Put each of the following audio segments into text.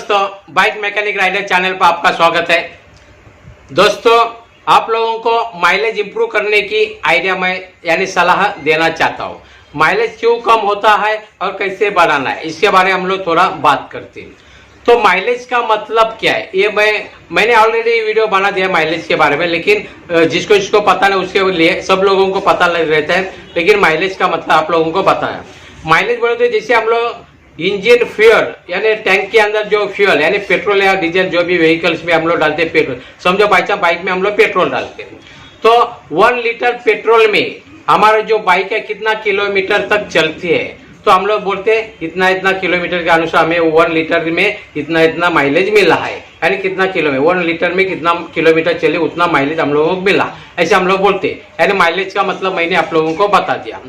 दोस्तों, bike mechanic rider channel पर आपका स्वागत है। दोस्तों, आप लोगों को माइलेज इंप्रूव करने की आइडिया मैं यानी सलाह देना चाहता हूँ। माइलेज क्यों कम होता है और कैसे बढ़ाना है, इसके बारे में हम लोग थोड़ा बात करते हैं। तो माइलेज का मतलब क्या है, ये मैंने ऑलरेडी वीडियो बना दिया माइलेज के बारे में, लेकिन जिसको पता नहीं उसके लिए सब लोगों को पता लग रहता है, लेकिन माइलेज का मतलब आप लोगों को पता है। माइलेज बोले तो जैसे हम लोग इंजन फ्यूल यानी टैंक के अंदर जो फ्यूल यानी पेट्रोल या डीजल जो भी व्हीकल्स में हम लोग डालते हैं, पेट्रोल समझो बाई चांस बाइक में हम लोग पेट्रोल डालते हैं, तो 1 लीटर पेट्रोल में हमारा जो बाइक है कितना किलोमीटर तक चलती है, तो हम लोग बोलते हैं इतना इतना किलोमीटर के अनुसार हमें 1 लीटर में इतना इतना माइलेज मिला है, यानी कितना किलो में 1 लीटर में कितना किलोमीटर चले उतना माइलेज हम लोगों को मिला, ऐसे हम लोग बोलते हैं। यानी माइलेज का मतलब मैंने आप लोगों को बता दिया।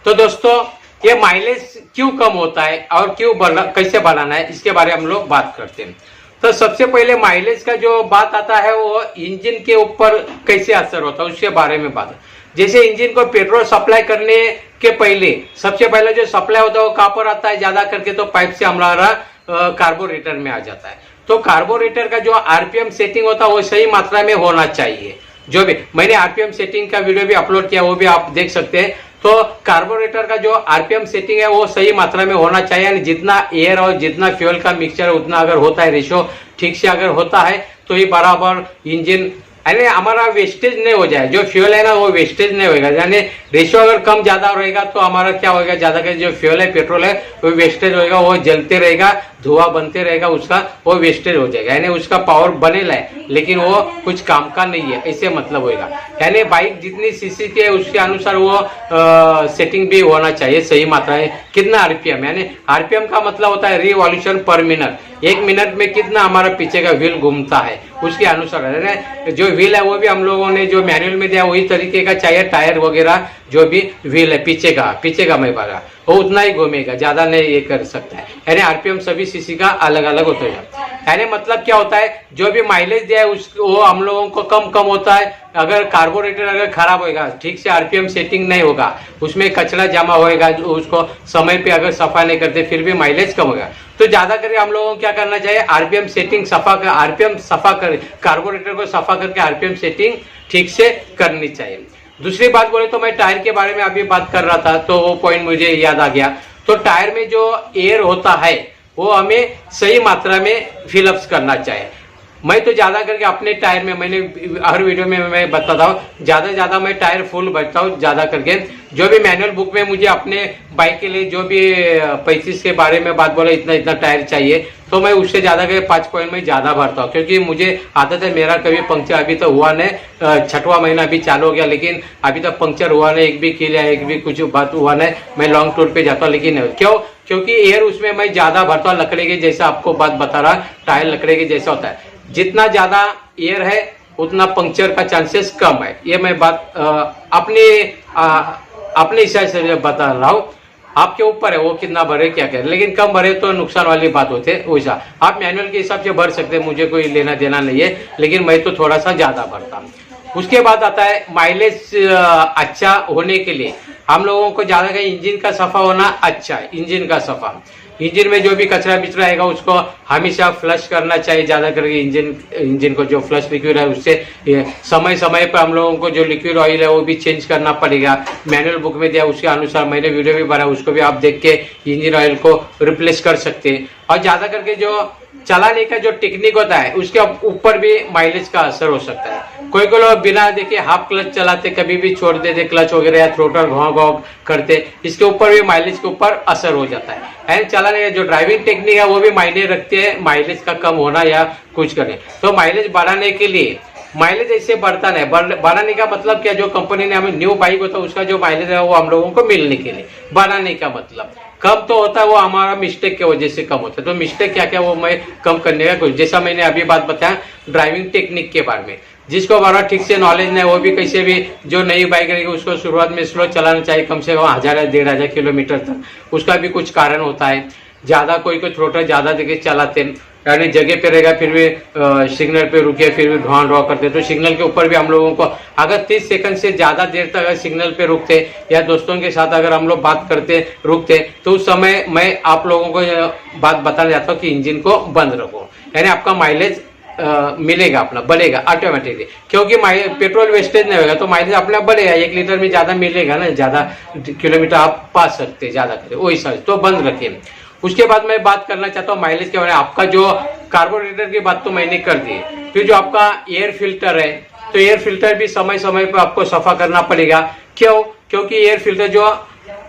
तो दोस्तों, ये माइलेज क्यों कम होता है और कैसे बढ़ाना है, इसके बारे में हम लोग बात करते हैं। तो सबसे पहले माइलेज का जो बात आता है वो इंजन के ऊपर कैसे असर होता है उसके बारे में बात। जैसे इंजन को पेट्रोल सप्लाई करने के पहले सबसे पहले जो सप्लाई होता है वो कहाँ पर आता है, ज्यादा करके तो पाइप से हमारा कार्बोरेटर में आ जाता है। तो कार्बोरेटर का जो आरपीएम सेटिंग होता है वो सही मात्रा में होना चाहिए। जो भी मैंने आरपीएम सेटिंग का वीडियो भी अपलोड किया वो भी आप देख सकते हैं। तो कार्बोरेटर का जो आरपीएम सेटिंग है वो सही मात्रा में होना चाहिए, यानी जितना एयर और जितना फ्यूल का मिक्सचर है उतना अगर होता है, रेशो ठीक से अगर होता है तो ये बराबर इंजन यानी हमारा वेस्टेज नहीं हो जाए, जो फ्यूल है ना वो वेस्टेज नहीं होगा। यानी रेशो अगर कम ज्यादा रहेगा तो हमारा क्या होगा, ज्यादा कर जो फ्यूल है पेट्रोल है वो वेस्टेज होगा, वो जलते रहेगा, धुआं बनते रहेगा, उसका वो वेस्टेज हो जाएगा, यानी उसका पावर बनेला है लेकिन वो कुछ काम का नहीं है, ऐसे मतलब होगा। यानी बाइक जितनी सीसी की है उसके अनुसार वो सेटिंग भी होना चाहिए सही मात्रा है। कितना आरपीएम, यानी आरपीएम का मतलब होता है रिवॉल्यूशन पर मिनट, 1 मिनट में कितना हमारा पीछे का व्हील घूमता है उसके अनुसार है। जो व्हील है वो भी हम लोगों ने जो मैनुअल में दिया वही तरीके का चाहिए, टायर वगैरह जो भी व्हील है पीछे का मैं बारा वो उतना ही घूमेगा, ज्यादा नहीं ये कर सकता है। यानी आरपीएम सभी सीसी का अलग अलग होता है। यानी मतलब क्या होता है, जो भी माइलेज दिया है वो हम लोगों को कम होता है। अगर कार्बोरेटर अगर खराब होगा, ठीक से आरपीएम सेटिंग नहीं होगा, उसमें कचरा जमा होएगा, उसको समय पे अगर सफा नहीं करते फिर भी माइलेज कम होगा। तो ज्यादा करके हम लोगों को क्या करना चाहिए, आरपीएम सेटिंग आरपीएम सफा कर, कार्बोरेटर को सफा करके आरपीएम सेटिंग ठीक से करनी चाहिए। दूसरी बात बोले तो मैं टायर के बारे में अभी बात कर रहा था तो वो पॉइंट मुझे याद आ गया। तो टायर में जो एयर होता है वो हमें सही मात्रा में फिलअप्स करना चाहिए। मैं तो ज्यादा करके अपने टायर में, मैंने हर वीडियो में मैं बताता हूँ, ज्यादा मैं टायर फुल भरता हूँ ज्यादा करके। जो भी मैनुअल बुक में मुझे अपने बाइक के लिए जो भी 35 के बारे में बात बोला इतना टायर चाहिए, तो मैं उससे ज्यादा करके 5 पॉइंट में ज्यादा भरता हूँ, क्योंकि मुझे आदत है। मेरा कभी पंक्चर अभी तो हुआ नहीं, 6वां महीना अभी चालू हो गया, लेकिन अभी तक पंक्चर हुआ नहीं, एक भी किया, एक भी कुछ बात हुआ नहीं। मैं लॉन्ग टूर पे जाता हूँ, लेकिन क्यों, क्योंकि एयर उसमें मैं ज्यादा भरता हूँ। लकड़ी के जैसा आपको बात बता रहा, टायर लकड़ी के जैसा होता है, जितना ज्यादा एयर है उतना पंक्चर का चांसेस कम है। ये मैं बात अपने हिसाब से बता रहा हूँ, आपके ऊपर है वो कितना भरे क्या करे, लेकिन कम भरे तो नुकसान वाली बात होती है। वैसा आप मैनुअल के हिसाब से भर सकते हैं, मुझे कोई लेना देना नहीं है, लेकिन मैं तो थोड़ा सा ज्यादा भरता हूँ। उसके बाद आता है माइलेज अच्छा होने के लिए हम लोगों को ज्यादा का इंजन का सफा होना अच्छा है। इंजन में जो भी कचरा बिचरा आएगा उसको हमेशा फ्लश करना चाहिए, ज्यादा करके इंजन को जो फ्लश लिक्विड है उससे समय पर हम लोगों को जो लिक्विड ऑयल है वो भी चेंज करना पड़ेगा। मैनुअल बुक में दिया उसके अनुसार मैंने वीडियो भी बनाया, उसको भी आप देख के इंजन ऑयल को रिप्लेस कर सकते हैं। और ज्यादा करके जो चलाने का जो टेक्निक होता है उसके ऊपर भी माइलेज का असर हो सकता है। कोई लोग बिना देखे हाफ क्लच चलाते, कभी भी छोड़ देते क्लच वगैरह या थ्रोटल घाव करते, इसके ऊपर भी माइलेज के ऊपर असर हो जाता है। एंड चलाने का जो ड्राइविंग टेक्निक है वो भी मायने रखते हैं माइलेज का कम होना या कुछ करने। तो माइलेज बढ़ाने के लिए माइलेज ऐसे बढ़ता नहीं, बढ़ाने का मतलब क्या, जो कंपनी ने हमें न्यू बाइक होता है उसका जो माइलेज है वो हम लोगों को मिलने के लिए, बढ़ाने का मतलब कम तो होता है वो हमारा मिस्टेक की वजह से कम होता है। तो मिस्टेक क्या क्या वो मैं कम करने का कुछ, जैसा मैंने अभी बात बताया ड्राइविंग टेक्निक के बारे में, जिसको बारा ठीक से नॉलेज नहीं वो भी कैसे भी जो नई बाइक रहेगी उसको शुरुआत में स्लो चलाना चाहिए, कम से कम 1000 या 1500 किलोमीटर तक। उसका भी कुछ कारण होता है, ज्यादा कोई थ्रोटल ज्यादा देके चलाते हैं यानी जगह पे रहेगा फिर भी सिग्नल पे रुके फिर भी धुआं करते, तो सिग्नल के ऊपर भी हम लोगों को अगर 30 सेकंड से ज्यादा देर तक अगर सिग्नल पे रुकते या दोस्तों के साथ अगर हम लोग बात करते रुकते, तो उस समय मैं आप लोगों को बात बताना चाहता हूँ कि इंजन को बंद रखो, यानी आपका माइलेज मिलेगा, अपना बढ़ेगा ऑटोमेटिकली, क्योंकि पेट्रोल वेस्टेज नहीं होगा तो माइलेज अपना बढ़ेगा, 1 लीटर में ज्यादा मिलेगा ना, ज्यादा किलोमीटर आप पा सकते ज्यादा करें, वही सब तो बंद रखिए। उसके बाद मैं बात करना चाहता हूँ माइलेज के बारे में। आपका जो कार्बोरेटर की बात तो मैंने कर दी, फिर जो आपका एयर फिल्टर है, तो एयर फिल्टर भी समय समय पर आपको सफा करना पड़ेगा। क्यों? क्योंकि एयर फिल्टर जो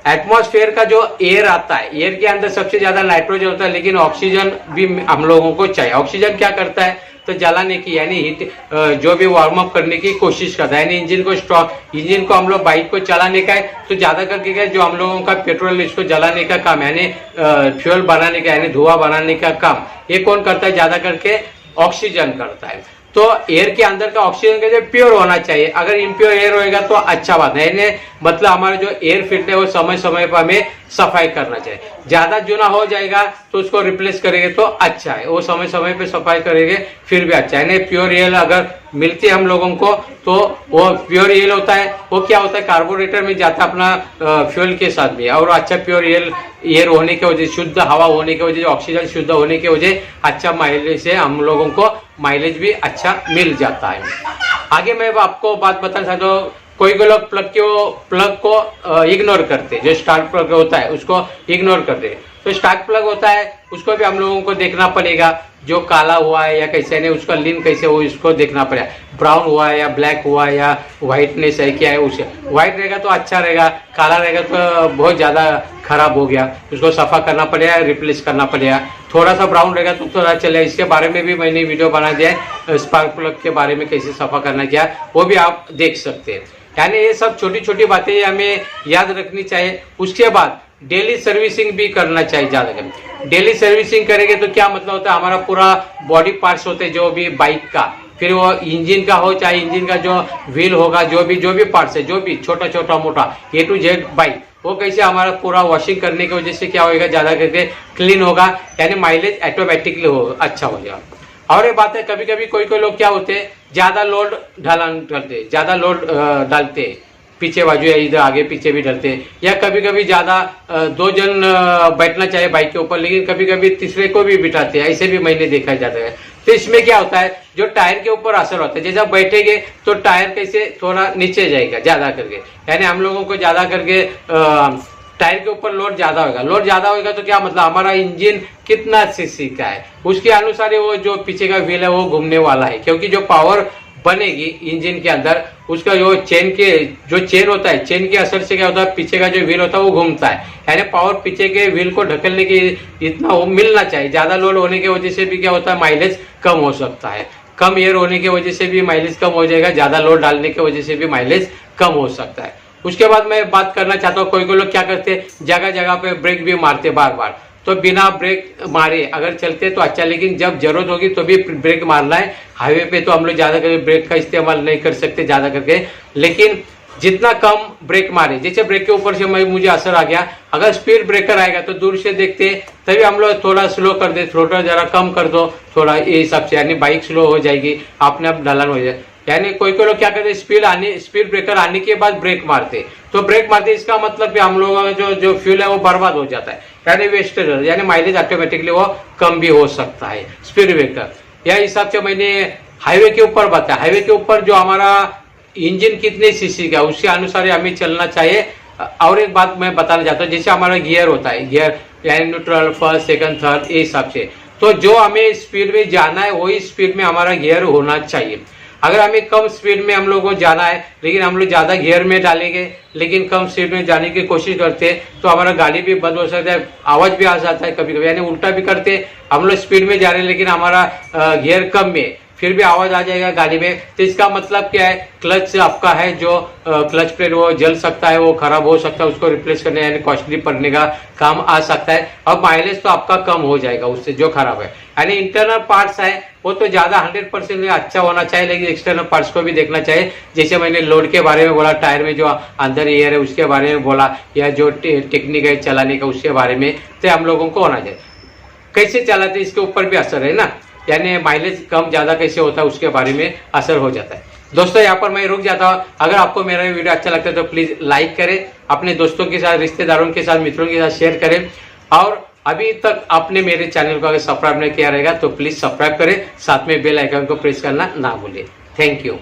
एटमॉस्फेयर का जो एयर आता है, एयर के अंदर सबसे ज्यादा नाइट्रोजन होता है, लेकिन ऑक्सीजन भी हम लोगों को चाहिए। ऑक्सीजन क्या करता है, तो जलाने की यानी हीट जो भी वार्म अप करने की कोशिश करता है, यानी इंजन को हम लोग बाइक को चलाने का है, तो ज्यादा करके क्या जो हम लोगों का पेट्रोल इसको जलाने का काम यानी फ्यूल बनाने का यानी धुआं बनाने का काम ये कौन करता है, ज्यादा करके ऑक्सीजन करता है। तो एयर के अंदर का ऑक्सीजन का जो प्योर होना चाहिए, अगर इम्प्योर एयर होएगा तो अच्छा बात है, मतलब हमारा जो एयर फिल्टर है वो समय समय पर हमें सफाई करना चाहिए। ज्यादा जूना हो जाएगा तो उसको रिप्लेस करेंगे तो अच्छा है, वो समय समय पे सफाई करेंगे फिर भी अच्छा है। प्योर एयर अगर मिलती है हम लोगों को तो वो प्योर एयर होता है, वो क्या होता है कार्बोरेटर में जाता है अपना फ्यूल के साथ भी, और अच्छा प्योर एयर होने की वजह, शुद्ध हवा होने की वजह, ऑक्सीजन शुद्ध होने की वजह अच्छा माइलेज से हम लोगों को माइलेज भी अच्छा मिल जाता है। आगे मैं आपको बात बताना चाहता हूँ, कोई लोग प्लग को इग्नोर करते, जो स्टार्ट प्लग होता है उसको इग्नोर करते, तो स्टार्ट प्लग होता है उसको भी हम लोगों को देखना पड़ेगा, जो काला हुआ है या कैसे नहीं, उसका लिन कैसे हो इसको देखना पड़ेगा, ब्राउन हुआ है या ब्लैक हुआ है या व्हाइटनेस है क्या है, उसे व्हाइट रहेगा तो अच्छा रहेगा, काला रहेगा तो बहुत ज्यादा खराब हो गया, उसको सफा करना पड़ेगा, रिप्लेस करना पड़ेगा। थोड़ा सा ब्राउन रहेगा तो थोड़ा चलेगा, इसके बारे में भी मैंने वीडियो बना दिया है, स्पार्क प्लग के बारे में कैसे सफा करना क्या वो भी आप देख सकते हैं। यानी ये सब छोटी छोटी बातें हमें याद रखनी चाहिए। उसके बाद डेली सर्विसिंग भी करना चाहिए ज्यादा कर। डेली सर्विसिंग करेंगे तो क्या मतलब होता है, हमारा पूरा बॉडी पार्ट्स होते हैं जो भी बाइक का, फिर वो इंजन का हो चाहे इंजन का जो व्हील होगा, जो भी पार्ट्स है, जो भी छोटा छोटा मोटा A to Z बाइक, वो कैसे हमारा पूरा वॉशिंग करने की वजह से क्या होगा, ज्यादा करके क्लीन होगा, यानी माइलेज ऑटोमेटिकली अच्छा हो जाएगा। और ये बात है, कभी कभी कोई लोग क्या होते हैं, ज्यादा लोड डालते, ज्यादा लोड डालते, पीछे बाजू या इधर आगे पीछे भी डलते, या कभी कभी ज्यादा 2 जन बैठना चाहिए बाइक के ऊपर, लेकिन कभी कभी तीसरे को भी बिठाते हैं, ऐसे भी मैंने देखा जाता है। तो इसमें क्या होता है, जो टायर के ऊपर असर होता है, जैसे आप बैठेंगे तो टायर कैसे थोड़ा नीचे जाएगा ज्यादा करके, यानी हम लोगों को ज्यादा करके टायर के ऊपर लोड ज्यादा होगा। लोड ज्यादा होगा तो क्या मतलब, हमारा इंजन कितना सीसी का है उसके अनुसार वो जो पीछे का व्हील है वो घूमने वाला है, क्योंकि जो पावर बनेगी इंजन के अंदर उसका जो चेन होता है, चेन के असर से क्या होता है, पीछे का जो व्हील होता है वो घूमता है, यानी पावर पीछे के व्हील को ढकलने की इतना वो मिलना चाहिए। ज्यादा लोड होने की वजह से भी क्या होता है, माइलेज कम हो सकता है, कम एयर होने की वजह से भी माइलेज कम हो जाएगा, ज्यादा लोड डालने की वजह से भी माइलेज कम हो सकता है। उसके बाद मैं बात करना चाहता हूँ, कोई लोग क्या करते हैं, जगह जगह पे ब्रेक भी मारते बार बार, तो बिना ब्रेक मारे अगर चलते तो अच्छा, लेकिन जब जरूरत होगी तो भी ब्रेक मारना है। हाईवे पे तो हम लोग ज्यादा करके ब्रेक का इस्तेमाल नहीं कर सकते ज्यादा करके, लेकिन जितना कम ब्रेक मारे, जैसे ब्रेक के ऊपर से मुझे असर आ गया, अगर स्पीड ब्रेकर आएगा तो दूर से देखते तभी हम लोग थोड़ा स्लो कर दे, थ्रोटल जरा कम कर दो थोड़ा, ये हिसाब से यानी बाइक स्लो हो जाएगी, अपने आप ढलान हो जाए। यानी कोई लोग क्या करते, स्पीड ब्रेकर आने के बाद ब्रेक मारते, तो ब्रेक मारते इसका मतलब कि हम लोगों का जो फ्यूल है वो बर्बाद हो जाता है, यानी वेस्टेज हो, यानी माइलेज ऑटोमेटिकली वो कम भी हो सकता है स्पीड ब्रेकर। यह हिसाब से मैंने हाईवे के ऊपर बताया, हाईवे के ऊपर जो हमारा इंजन कितने सीसी का उसके अनुसार हमें चलना चाहिए। और एक बात मैं बताना चाहता हूँ, जैसे हमारा गियर होता है, गियर यानी न्यूट्रल, फर्स्ट, सेकंड, थर्ड, ये हिसाब से, तो जो हमें स्पीड में जाना है वही स्पीड में हमारा गियर होना चाहिए। अगर हमें कम स्पीड में हम लोग को जाना है, लेकिन हम लोग ज्यादा गियर में डालेंगे लेकिन कम स्पीड में जाने की कोशिश करते तो हमारा गाड़ी भी बंद हो सकता है, आवाज भी आ जाता है कभी कभी, यानी उल्टा भी करते, हम लोग स्पीड में जा रहे हैं लेकिन हमारा गियर कम में, फिर भी आवाज आ जाएगा गाड़ी में, तो इसका मतलब क्या है, क्लच आपका है जो क्लच प्लेट वो जल सकता है, वो खराब हो सकता है, उसको रिप्लेस करने यानी कॉस्टली पड़ने का काम आ सकता है, और माइलेज तो आपका कम हो जाएगा उससे जो खराब है। यानी इंटरनल पार्ट्स है वो तो ज्यादा 100% अच्छा होना चाहिए, लेकिन एक्सटर्नल पार्ट्स को भी देखना चाहिए, जैसे मैंने लोड के बारे में बोला, टायर में जो अंदर एयर है उसके बारे में बोला, या जो टेक्निक है चलाने का उसके बारे में, तो हम लोगों को होना चाहिए। कैसे चलाते हैं इसके ऊपर भी असर है ना, यानी माइलेज कम ज्यादा कैसे होता है उसके बारे में असर हो जाता है। दोस्तों यहाँ पर मैं रुक जाता हूँ। अगर आपको मेरा वीडियो अच्छा लगता है तो प्लीज लाइक करें, अपने दोस्तों के साथ, रिश्तेदारों के साथ, मित्रों के साथ शेयर करें, और अभी तक आपने मेरे चैनल को अगर सब्सक्राइब नहीं किया रहेगा तो प्लीज सब्सक्राइब करें, साथ में बेल आइकन को प्रेस करना ना भूलें। Thank you.